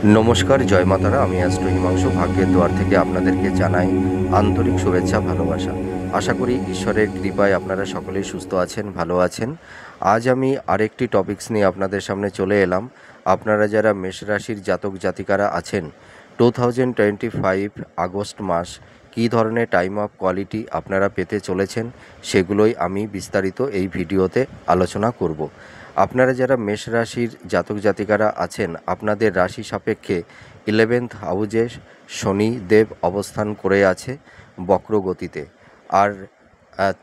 নমস্কার, জয় মাতারা। আমি অ্যাস্ট্রো হিমাংশু ভাগ্যের দুয়ার থেকে আপনাদেরকে জানাই আন্তরিক শুভেচ্ছা, ভালোবাসা। আশা করি ঈশ্বরের কৃপায় আপনারা সকলেই সুস্থ আছেন, ভালো আছেন। আজ আমি আরেকটি টপিকস নিয়ে আপনাদের সামনে চলে এলাম। আপনারা যারা মেষ রাশির জাতক জাতিকারা আছেন, 2025 আগস্ট মাস কী ধরনের টাইম অফ কোয়ালিটি আপনারা পেতে চলেছেন, সেগুলোই আমি বিস্তারিত এই ভিডিওতে আলোচনা করব। আপনারা যারা মেষ রাশির জাতক জাতিকারা আছেন, আপনাদের রাশি সাপেক্ষে 11th হাউজে শনিদেব অবস্থান করে আছে বক্রগতিতে। আর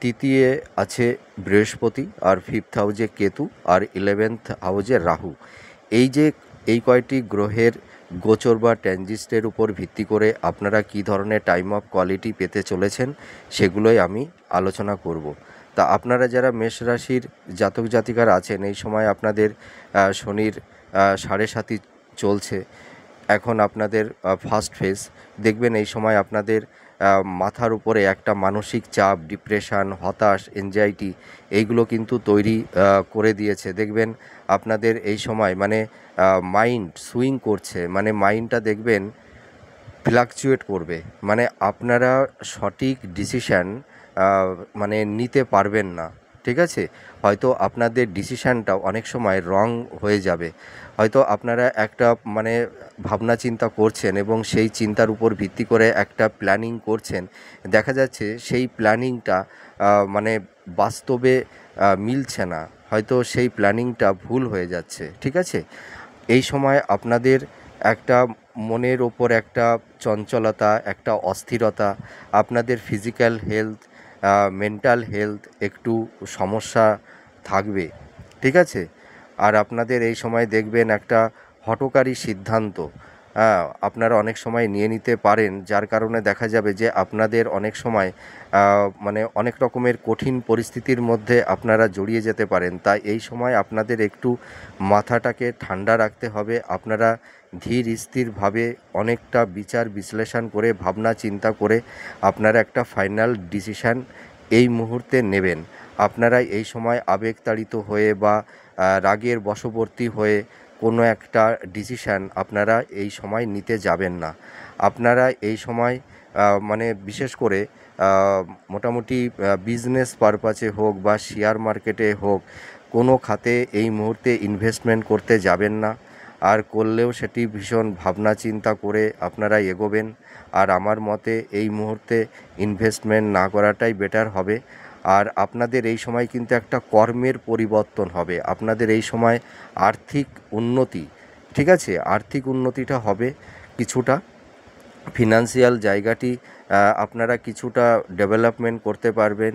তৃতীয় আছে বৃহস্পতি, আর 5th হাউজে কেতু, আর 11th হাউজে রাহু। এই কয়টি গ্রহের গোচর বা ট্রানজিস্টের উপর ভিত্তি করে আপনারা কী ধরনের টাইম অফ কোয়ালিটি পেতে চলেছেন, সেগুলোই আমি আলোচনা করব। তা আপনারা যারা মেষ রাশির জাতক জাতিকারা আছেন, এই সময় আপনাদের শনির 7.5 চলছে। এখন আপনাদের ফার্স্ট ফেজ। দেখবেন এই সময় আপনাদের মাথার উপরে একটা মানসিক চাপ, ডিপ্রেশন, হতাশ, এনজাইটি এইগুলো কিন্তু তৈরি করে দিয়েছে। দেখবেন আপনাদের এই সময় মানে মাইন্ড সুইং করছে, মানে মাইন্ডটা দেখবেন ফ্লাকচুয়েট করবে। মানে আপনারা সঠিক ডিসিশান মানে নিতে পারবেন না, ঠিক আছে? হয়তো আপনাদের ডিসিশানটা অনেক সময় রং হয়ে যাবে। হয়তো আপনারা একটা মানে ভাবনা চিন্তা করছেন এবং সেই চিন্তার উপর ভিত্তি করে একটা প্ল্যানিং করছেন। দেখা যাচ্ছে সেই প্ল্যানিংটা মানে বাস্তবে মিলছে না। হয়তো সেই প্ল্যানিংটা ভুল হয়ে যাচ্ছে, ঠিক আছে? এই সময় আপনাদের একটা মনের ওপর একটা চঞ্চলতা, একটা অস্থিরতা, আপনাদের ফিজিক্যাল হেলথ, মেন্টাল হেলথ একটু সমস্যা থাকবে, ঠিক আছে? আর আপনাদের এই সময় দেখবেন একটা হঠকারী সিদ্ধান্ত আপনারা অনেক সময় নিয়ে নিতে পারেন, যার কারণে দেখা যাবে যে আপনাদের অনেক সময় মানে অনেক রকমের কঠিন পরিস্থিতির মধ্যে আপনারা জড়িয়ে যেতে পারেন। তাই এই সময় আপনাদের একটু মাথাটাকে ঠান্ডা রাখতে হবে। আপনারা ধীর স্থিরভাবে অনেকটা বিচার বিশ্লেষণ করে, ভাবনা চিন্তা করে আপনারা একটা ফাইনাল ডিসিশান এই মুহূর্তে নেবেন। আপনারা এই সময় আবেগতাড়িত হয়ে বা রাগের বশবর্তী হয়ে কোনো একটা ডিসিশান আপনারা এই সময় নিতে যাবেন না। আপনারা এই সময় মানে বিশেষ করে মোটামুটি বিজনেস পারপাসে হোক বা শেয়ার মার্কেটে হোক, কোনো খাতে এই মুহূর্তে ইনভেস্টমেন্ট করতে যাবেন না। আর করলেও সেটি ভীষণ ভাবনা চিন্তা করে আপনারা এগোবেন। আর আমার মতে এই মুহূর্তে ইনভেস্টমেন্ট না করাটাই বেটার হবে। আর আপনাদের এই সময় কিন্তু একটা কর্মের পরিবর্তন হবে। আপনাদের এই সময় আর্থিক উন্নতি, ঠিক আছে? আর্থিক উন্নতিটা হবে কিছুটা। ফিনান্সিয়াল জায়গাটি আপনারা কিছুটা ডেভেলপমেন্ট করতে পারবেন।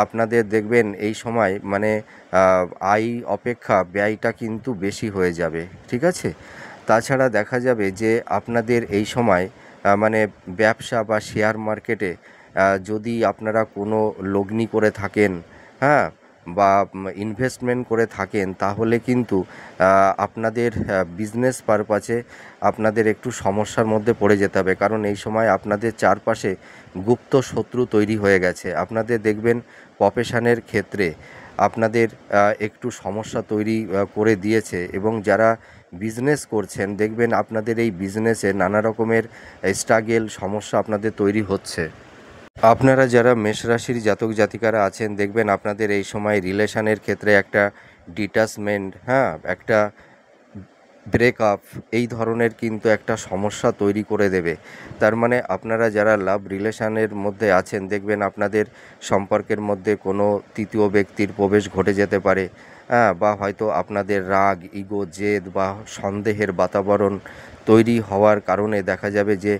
আপনাদের দেখবেন এই সময় মানে আয় অপেক্ষা ব্যয়টা কিন্তু বেশি হয়ে যাবে, ঠিক আছে? তাছাড়া দেখা যাবে যে আপনাদের এই সময় মানে ব্যবসা বা শেয়ার মার্কেটে যদি আপনারা কোনো লগ্নি করে থাকেন, হ্যাঁ, বা ইনভেস্টমেন্ট করে থাকেন, তাহলে কিন্তু আপনাদের বিজনেস পারপাসে আপনাদের একটু সমস্যার মধ্যে পড়ে যেতে হবে। কারণ এই সময় আপনাদের চারপাশে গুপ্ত শত্রু তৈরি হয়ে গেছে। আপনাদের দেখবেন প্রফেশনের ক্ষেত্রে আপনাদের একটু সমস্যা তৈরি করে দিয়েছে। এবং যারা বিজনেস করছেন, দেখবেন আপনাদের এই বিজনেসে নানা রকমের স্ট্রাগেল, সমস্যা আপনাদের তৈরি হচ্ছে। আপনারা যারা মেষ রাশির জাতক জাতিকারা আছেন, দেখবেন আপনাদের এই সময় রিলেশনের ক্ষেত্রে একটা ডিটাচমেন্ট, হ্যাঁ, একটা ব্রেকআপ, এই ধরনের কিন্তু একটা সমস্যা তৈরি করে দেবে। তার মানে আপনারা যারা লাভ রিলেশনের মধ্যে আছেন, দেখবেন আপনাদের সম্পর্কের মধ্যে কোনো তৃতীয় ব্যক্তির প্রবেশ ঘটে যেতে পারে। হ্যাঁ, বা হয়তো আপনাদের রাগ, ইগো, জেদ বা সন্দেহের বাতাবরণ তৈরি হওয়ার কারণে দেখা যাবে যে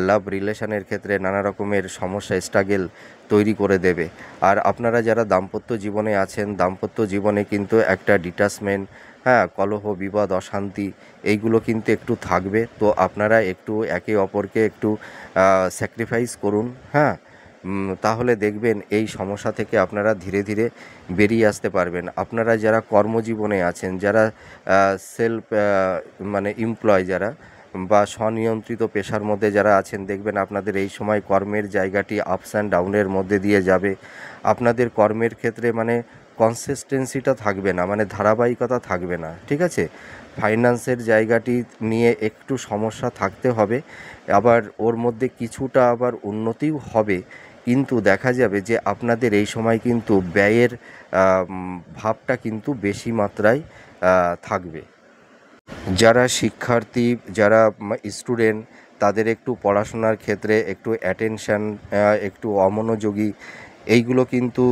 লাভ রিলেশনের ক্ষেত্রে নানা রকমের সমস্যা, স্ট্রাগেল তৈরি করে দেবে। আর আপনারা যারা দাম্পত্য জীবনে আছেন, দাম্পত্য জীবনে কিন্তু একটা ডিটাচমেন্ট, হ্যাঁ, কলহ, বিবাদ, অশান্তি এইগুলো কিন্তু একটু থাকবে। তো আপনারা একটু একে অপরকে একটু স্যাক্রিফাইস করুন, হ্যাঁ। তাহলে দেখবেন এই সমস্যা থেকে আপনারা ধীরে ধীরে বেরিয়ে আসতে পারবেন। আপনারা যারা কর্মজীবনে আছেন, যারা সেলফ মানে এমপ্লয় যারা বা স্বনিয়ন্ত্রিত পেশার মধ্যে যারা আছেন, দেখবেন আপনাদের এই সময় কর্মের জায়গাটি আপস অ্যান্ড ডাউনের মধ্যে দিয়ে যাবে। আপনাদের কর্মের ক্ষেত্রে মানে কনসিস্টেন্সিটা থাকবে না, মানে ধারাবাহিকতা থাকবে না, ঠিক আছে। ফাইন্যান্সের জায়গাটি নিয়ে একটু সমস্যা থাকতে হবে, আবার ওর মধ্যে কিছুটা আবার উন্নতিও হবে, কিন্তু দেখা যাবে যে আপনাদের এই সময় কিন্তু ব্যয়ের ভাবটা কিন্তু বেশি মাত্রায় থাকবে। যারা শিক্ষার্থী, যারা স্টুডেন্ট, তাদের একটু পড়াশোনার ক্ষেত্রে একটু অ্যাটেনশান, একটু অমনোযোগী, এইগুলো কিন্তু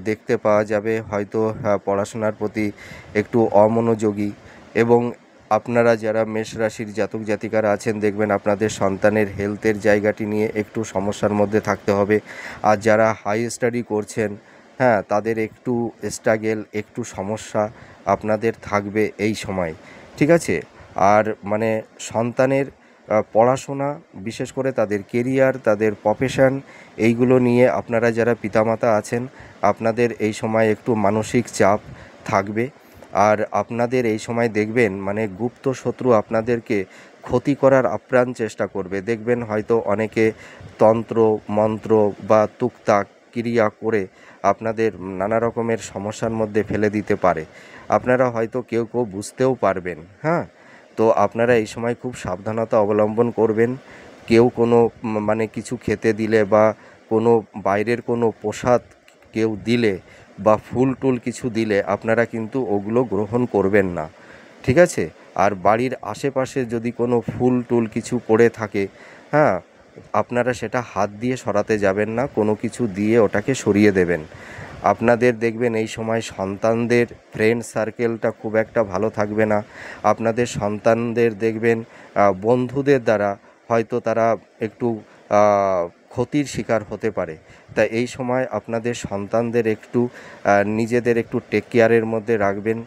দেখতে পাওয়া যাবে। হয়তো পড়াশোনার প্রতি একটু অমনোযোগী। এবং আপনারা যারা মেষ রাশির জাতক জাতিকারা আছেন, দেখবেন আপনাদের সন্তানের হেলথের জায়গাটি নিয়ে একটু সমস্যার মধ্যে থাকতে হবে। আর যারা হাই স্টাডি করছেন, হ্যাঁ, তাদের একটু স্ট্রাগেল, একটু সমস্যা আপনাদের থাকবে এই সময়, ঠিক আছে। আর মানে সন্তানের পড়াশোনা, বিশেষ করে তাদের কেরিয়ার, তাদের প্রফেশন, এইগুলো নিয়ে আপনারা যারা পিতামাতা আছেন, আপনাদের এই সময় একটু মানসিক চাপ থাকবে। আর আপনাদের এই সময় দেখবেন মানে গুপ্ত শত্রু আপনাদেরকে ক্ষতি করার আপ্রাণ চেষ্টা করবে। দেখবেন হয়তো অনেকে তন্ত্র মন্ত্র বা তুকতাক ক্রিয়া করে আপনাদের নানা রকমের সমস্যার মধ্যে ফেলে দিতে পারে। আপনারা হয়তো কেউ কেউ বুঝতেও পারবেন, হ্যাঁ। তো আপনারা এই সময় খুব সাবধানতা অবলম্বন করবেন। কেউ কোনো মানে কিছু খেতে দিলে বা কোনো বাইরের কোনো প্রসাদ কেউ দিলে বা ফুল টুল কিছু দিলে আপনারা কিন্তু ওগুলো গ্রহণ করবেন না, ঠিক আছে। আর বাড়ির আশেপাশে যদি কোনো ফুল টুল কিছু পড়ে থাকে, হ্যাঁ, আপনারা সেটা হাত দিয়ে সরাতে যাবেন না, কোনো কিছু দিয়ে ওটাকে সরিয়ে দেবেন। আপনাদের দেখবেন এই সময় সন্তানদের ফ্রেন্ড সার্কেলটা খুব একটা ভালো থাকবে না। আপনাদের সন্তানদের দেখবেন বন্ধুদের দ্বারা হয়তো তারা একটু ক্ষতির শিকার হতে পারে। তাই এই সময় আপনাদের সন্তানদের একটু নিজেদের একটু টেক কেয়ারের মধ্যে রাখবেন,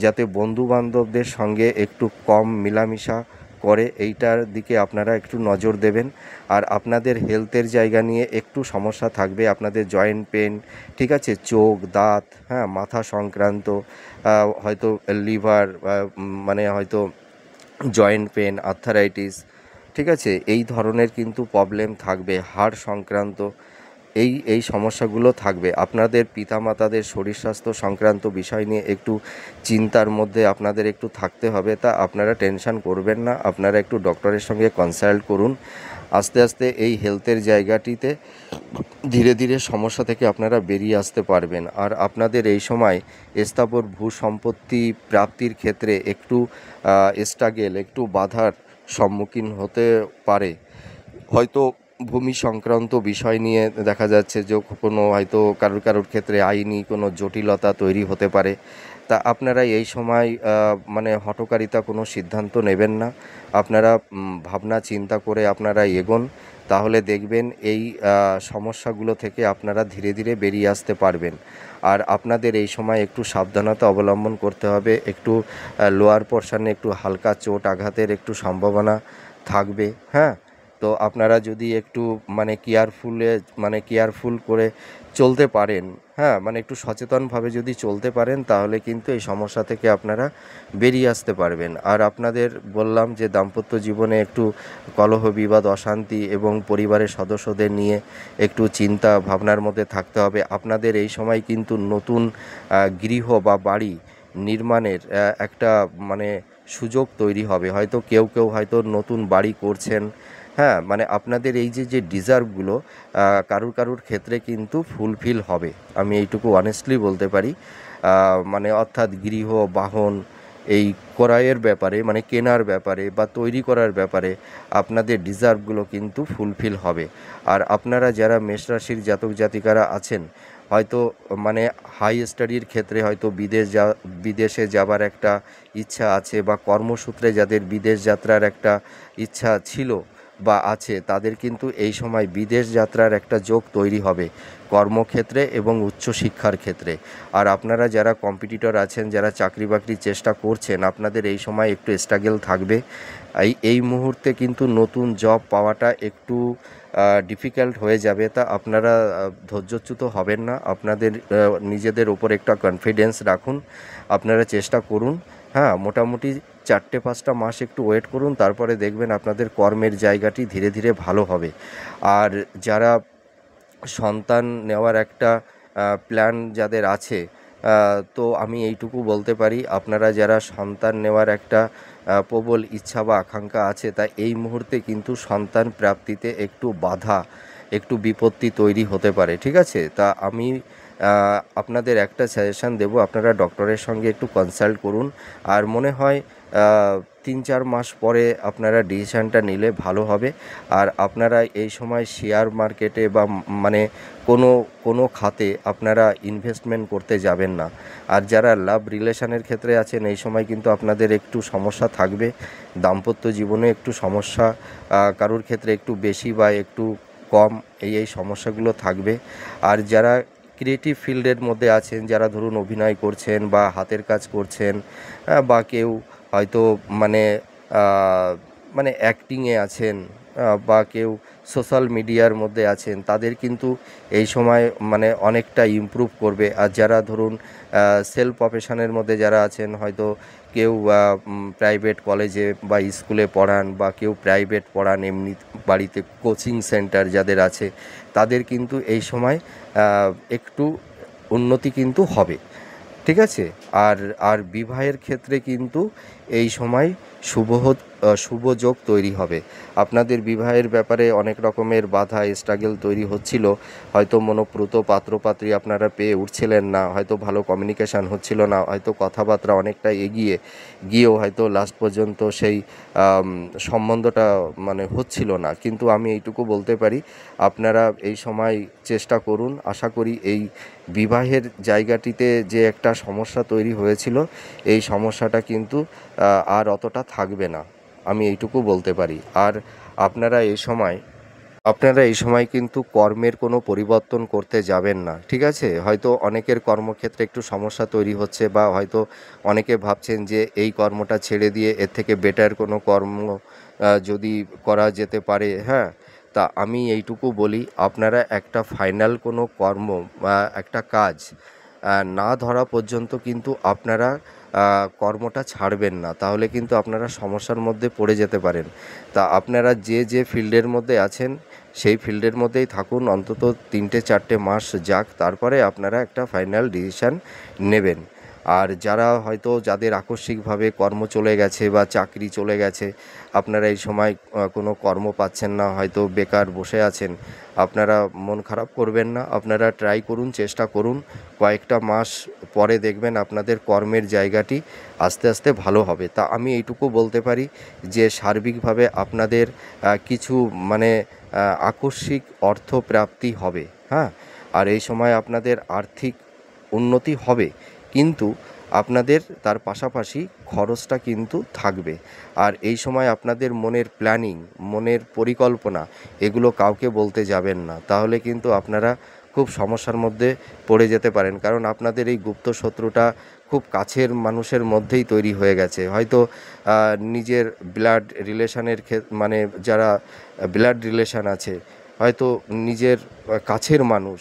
যাতে বন্ধুবান্ধবদের সঙ্গে একটু কম মেলামেশা করে, এইটার দিকে আপনারা একটু নজর দেবেন। আর আপনাদের হেলথের জায়গা নিয়ে একটু সমস্যা থাকবে, আপনাদের জয়েন্ট পেন, ঠিক আছে, চোখ, দাঁত, হ্যাঁ, মাথা সংক্রান্ত, হয়তো লিভার, মানে হয়তো জয়েন্ট পেন, আর্থারাইটিস, ঠিক আছে, এই ধরনের কিন্তু প্রবলেম থাকবে। হাড় সংক্রান্ত এই সমস্যাগুলো থাকবে। আপনাদের পিতামাতাদের শরীর স্বাস্থ্য সংক্রান্ত বিষয় নিয়ে একটু চিন্তার মধ্যে আপনাদের একটু থাকতে হবে। তা আপনারা টেনশন করবেন না, আপনারা একটু ডক্টরের সঙ্গে কনসাল্ট করুন। আস্তে আস্তে এই হেলথের জায়গাটিতে ধীরে ধীরে সমস্যা থেকে আপনারা বেরিয়ে আসতে পারবেন। আর আপনাদের এই সময় স্থাবর ভূ সম্পত্তি প্রাপ্তির ক্ষেত্রে একটু স্ট্রাগেল, একটু বাধার সম্মুখীন হতে পারে। হয়তো ভূমি সংক্রান্ত বিষয় নিয়ে দেখা যাচ্ছে যে কোনো হয়তো কারোর ক্ষেত্রে আইনি কোনো জটিলতা তৈরি হতে পারে। তা আপনারা এই সময় মানে হঠকারিতা কোনো সিদ্ধান্ত নেবেন না। আপনারা ভাবনা চিন্তা করে আপনারা এগোন, তাহলে দেখবেন এই সমস্যাগুলো থেকে আপনারা ধীরে ধীরে বেরিয়ে আসতে পারবেন। আর আপনাদের এই সময় একটু সাবধানতা অবলম্বন করতে হবে। একটু লোয়ার পোর্শনে একটু হালকা চোট আঘাতের একটু সম্ভাবনা থাকবে, হ্যাঁ। তো আপনারা যদি একটু মানে কেয়ারফুল করে চলতে পারেন, হ্যাঁ, মানে একটু সচেতনভাবে যদি চলতে পারেন, তাহলে কিন্তু এই সমস্যা থেকে আপনারা বেরিয়ে আসতে পারবেন। আর আপনাদের বললাম যে দাম্পত্য জীবনে একটু কলহ বিবাদ অশান্তি এবং পরিবারের সদস্যদের নিয়ে একটু চিন্তা ভাবনার মধ্যে থাকতে হবে। আপনাদের এই সময় কিন্তু নতুন গৃহ বা বাড়ি নির্মাণের একটা মানে সুযোগ তৈরি হবে। হয়তো কেউ হয়তো নতুন বাড়ি করছেন, হ্যাঁ, মানে আপনাদের এই যে ডিজার্ভগুলো কারুর ক্ষেত্রে কিন্তু ফুলফিল হবে, আমি এইটুকু অনেস্টলি বলতে পারি। মানে অর্থাৎ গৃহ বাহন এই ক্রয়ের ব্যাপারে, মানে কেনার ব্যাপারে বা তৈরি করার ব্যাপারে আপনাদের ডিজার্ভগুলো কিন্তু ফুলফিল হবে। আর আপনারা যারা মেষ রাশির জাতক জাতিকারা আছেন, হয়তো মানে হাই স্টাডির ক্ষেত্রে হয়তো বিদেশে যাবার একটা ইচ্ছা আছে, বা কর্মসূত্রে যাদের বিদেশ যাত্রার একটা ইচ্ছা ছিল বা আছে, তাদের কিন্তু এই সময় বিদেশ যাত্রার একটা যোগ তৈরি হবে কর্মক্ষেত্রে এবং উচ্চশিক্ষার ক্ষেত্রে। আর আপনারা যারা কম্পিটিটর আছেন, যারা চাকরি বাকরির চেষ্টা করছেন, আপনাদের এই সময় একটু স্ট্রাগল থাকবে। এই মুহূর্তে কিন্তু নতুন জব পাওয়াটা একটু ডিফিকাল্ট হয়ে যাবে। তা আপনারা ধৈর্যচ্যুত হবেন না, আপনাদের নিজেদের ওপর একটা কনফিডেন্স রাখুন, আপনারা চেষ্টা করুন, হ্যাঁ। মোটামুটি 4-5টা মাস একটু ওয়েট করুন, তারপরে দেখবেন আপনাদের কর্মের জায়গাটি ধীরে ধীরে ভালো হবে। আর যারা সন্তান নেওয়ার একটা প্ল্যান যাদের আছে, তো আমি এইটুকু বলতে পারি, আপনারা যারা সন্তান নেওয়ার একটা প্রবল ইচ্ছা বা আকাঙ্ক্ষা আছে, তা এই মুহূর্তে কিন্তু সন্তান প্রাপ্তিতে একটু বাধা, একটু বিপত্তি তৈরি হতে পারে, ঠিক আছে? তা আমি আপনাদের একটা সাজেশান দেবো, আপনারা ডক্টরের সঙ্গে একটু কনসাল্ট করুন। আর মনে হয় 3-4 মাস পরে আপনারা ডিসিশানটা নিলে ভালো হবে। আর আপনারা এই সময় শেয়ার মার্কেটে বা মানে কোনো কোনো খাতে আপনারা ইনভেস্টমেন্ট করতে যাবেন না। আর যারা লাভ রিলেশনের ক্ষেত্রে আছেন, এই সময় কিন্তু আপনাদের একটু সমস্যা থাকবে, দাম্পত্য জীবনে একটু সমস্যা, কারোর ক্ষেত্রে একটু বেশি বা একটু কম, এই সমস্যাগুলো থাকবে। আর যারা ক্রিয়েটিভ ফিল্ডের মধ্যে আছেন, যারা ধরুন অভিনয় করছেন বা হাতের কাজ করছেন, বা কেউ হয়তো মানে মানে অ্যাক্টিংয়ে আছেন, বা কেউ সোশ্যাল মিডিয়ার মধ্যে আছেন, তাদের কিন্তু এই সময় মানে অনেকটা ইমপ্রুভ করবে। আর যারা ধরুন সেলফ প্রফেশনের মধ্যে যারা আছেন, হয়তো কেউ প্রাইভেট কলেজে বা স্কুলে পড়ান, বা কেউ প্রাইভেট পড়ান, এমনি বাড়িতে কোচিং সেন্টার যাদের আছে, তাদের কিন্তু এই সময় একটু উন্নতি কিন্তু হবে, ঠিক আছে? আর আর বিবাহের ক্ষেত্রে কিন্তু এই সময় শুভ যোগ তৈরি হবে। আপনাদের বিবাহের ব্যাপারে অনেক রকমের বাধা স্ট্রাগল তৈরি হচ্ছিল, হয়তো মনোপ্রত পাত্রপাত্রী আপনারা পেয়ে উঠছিলেন না, হয়তো ভালো কমিউনিকেশান হচ্ছিল না, হয়তো কথাবার্তা অনেকটা এগিয়ে গিয়েও হয়তো লাস্ট পর্যন্ত সেই সম্বন্ধটা মানে হচ্ছিল না। কিন্তু আমি এইটুকু বলতে পারি, আপনারা এই সময় চেষ্টা করুন। আশা করি এই বিবাহের জায়গাটিতে যে একটা সমস্যা তৈরি হয়েছিল, এই সমস্যাটা কিন্তু আর অতটা থাকবে না, আমি এইটুকু বলতে পারি। আর আপনারা এই সময় কিন্তু কর্মের কোনো পরিবর্তন করতে যাবেন না, ঠিক আছে? হয়তো অনেকের কর্মক্ষেত্রে একটু সমস্যা তৈরি হচ্ছে, বা হয়তো অনেকে ভাবছেন যে এই কর্মটা ছেড়ে দিয়ে এর থেকে বেটার কোনো কর্ম যদি করা যেতে পারে, হ্যাঁ? তা আমি এইটুকু বলি, আপনারা একটা ফাইনাল কোনো কর্ম বা একটা কাজ না ধরা পর্যন্ত কিন্তু আপনারা কর্মটা ছাড়বেন না, তাহলে কিন্তু আপনারা সমস্যার মধ্যে পড়ে যেতে পারেন। তা আপনারা যে ফিল্ডের মধ্যে আছেন, সেই ফিল্ডের মধ্যেই থাকুন, অন্তত 3-4 মাস যাক, তারপরে আপনারা একটা ফাইনাল ডিসিশান নেবেন। আর যারা হয়তো যাদের আকস্মিকভাবে কর্ম চলে গেছে বা চাকরি চলে গেছে, আপনারা এই সময় কোনো কর্ম পাচ্ছেন না, হয়তো বেকার বসে আছেন, আপনারা মন খারাপ করবেন না, আপনারা ট্রাই করুন, চেষ্টা করুন। কয়েকটা মাস পরে দেখবেন আপনাদের কর্মের জায়গাটি আস্তে আস্তে ভালো হবে। তা আমি এইটুকু বলতে পারি যে সার্বিকভাবে আপনাদের কিছু মানে আকস্মিক অর্থপ্রাপ্তি হবে, হ্যাঁ? আর এই সময় আপনাদের আর্থিক উন্নতি হবে, কিন্তু আপনাদের তার পাশাপাশি খরচটা কিন্তু থাকবে। আর এই সময় আপনাদের মনের প্ল্যানিং, মনের পরিকল্পনা, এগুলো কাউকে বলতে যাবেন না, তাহলে কিন্তু আপনারা খুব সমস্যার মধ্যে পড়ে যেতে পারেন। কারণ আপনাদের এই গুপ্ত শত্রুটা খুব কাছের মানুষের মধ্যেই তৈরি হয়ে গেছে, হয়তো নিজের ব্লাড রিলেশনের মানে যারা ব্লাড রিলেশন আছে, হয়তো নিজের কাছের মানুষ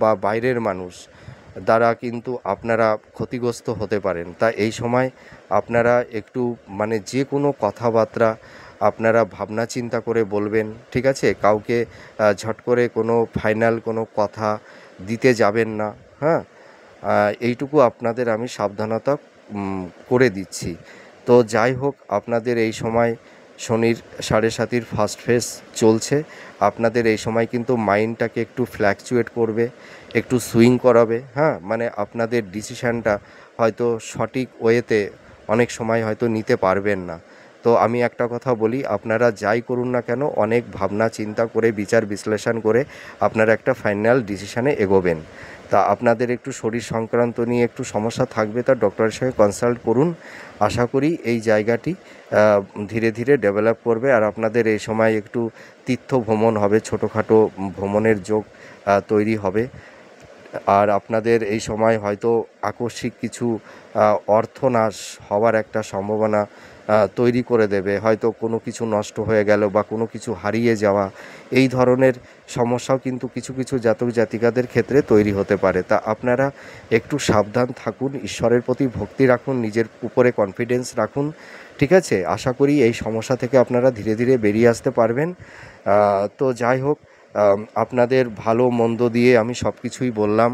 বা বাইরের মানুষ দ্বারা কিন্তু আপনারা ক্ষতিগ্রস্ত হতে পারেন। তা এই সময় আপনারা একটু মানে যে কোনো কথাবার্তা আপনারা ভাবনা চিন্তা করে বলবেন, ঠিক আছে? কাউকে ঝট করে কোনো ফাইনাল কোনো কথা দিতে যাবেন না, হ্যাঁ? এইটুকু আপনাদের আমি সাবধানতা করে দিচ্ছি। তো যাই হোক, আপনাদের এই সময় শনির 7.5 ফার্স্ট ফেজ চলছে। আপনাদের এই সময় কিন্তু মাইন্ডটাকে একটু ফ্ল্যাকচুয়েট করবে, একটু সুইং করাবে, হ্যাঁ? মানে আপনাদের ডিসিশানটা হয়তো সঠিক ওয়েতে অনেক সময় হয়তো নিতে পারবেন না। তো আমি একটা কথা বলি, আপনারা যাই করুন না কেন, অনেক ভাবনা চিন্তা করে বিচার বিশ্লেষণ করে আপনারা একটা ফাইনাল ডিসিশানে এগোবেন। তা আপনাদের একটু শরীর সংক্রান্ত নিয়ে একটু সমস্যা থাকবে, তা ডক্টরের সঙ্গে কনসাল্ট করুন। আশা করি এই জায়গাটি ধীরে ধীরে ডেভেলপ করবে, আর আপনাদের এই সময় একটু তীর্থ ভ্রমণ হবে, ছোটোখাটো ভ্রমণের যোগ তৈরি হবে। আর আপনাদের এই সময় হয়তো আকস্মিক কিছু অর্থনাশ হওয়ার একটা সম্ভাবনা তৈরি করে দেবে, হয়তো কোনো কিছু নষ্ট হয়ে গেল বা কোনো কিছু হারিয়ে যাওয়া, এই ধরনের সমস্যাও কিন্তু কিছু কিছু জাতক জাতিকাদের ক্ষেত্রে তৈরি হতে পারে। তা আপনারা একটু সাবধান থাকুন, ঈশ্বরের প্রতি ভক্তি রাখুন, নিজের উপরে কনফিডেন্স রাখুন, ঠিক আছে? আশা করি এই সমস্যা থেকে আপনারা ধীরে ধীরে বেরিয়ে আসতে পারবেন। তো যাই হোক, আপনাদের ভালো মন্দ দিয়ে আমি সব কিছুই বললাম।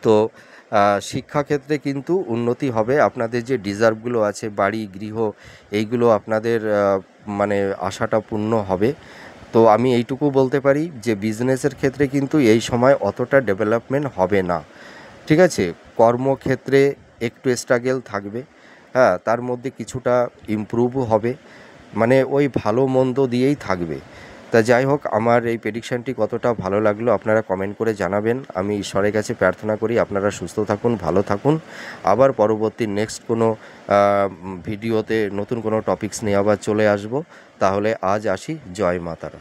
তো শিক্ষাক্ষেত্রে কিন্তু উন্নতি হবে। আপনাদের যে ডিজার্ভগুলো আছে, বাড়ি গৃহ, এইগুলো আপনাদের মানে আশাটা পূর্ণ হবে। তো আমি এইটুকু বলতে পারি যে বিজনেসের ক্ষেত্রে কিন্তু এই সময় অতটা ডেভেলপমেন্ট হবে না, ঠিক আছে? কর্মক্ষেত্রে একটু স্ট্রাগেল থাকবে, হ্যাঁ, তার মধ্যে কিছুটা ইমপ্রুভও হবে, মানে ওই ভালো মন্দ দিয়েই থাকবে। তা যাই হোক, আমার এই প্রেডিকশানটি কতটা ভালো লাগলো আপনারা কমেন্ট করে জানাবেন। আমি ঈশ্বরের কাছে প্রার্থনা করি আপনারা সুস্থ থাকুন, ভালো থাকুন। আবার পরবর্তী নেক্সট কোনো ভিডিওতে নতুন কোনো টপিকস নিয়ে আবার চলে আসব। তাহলে আজ আসি, জয় মা তারা।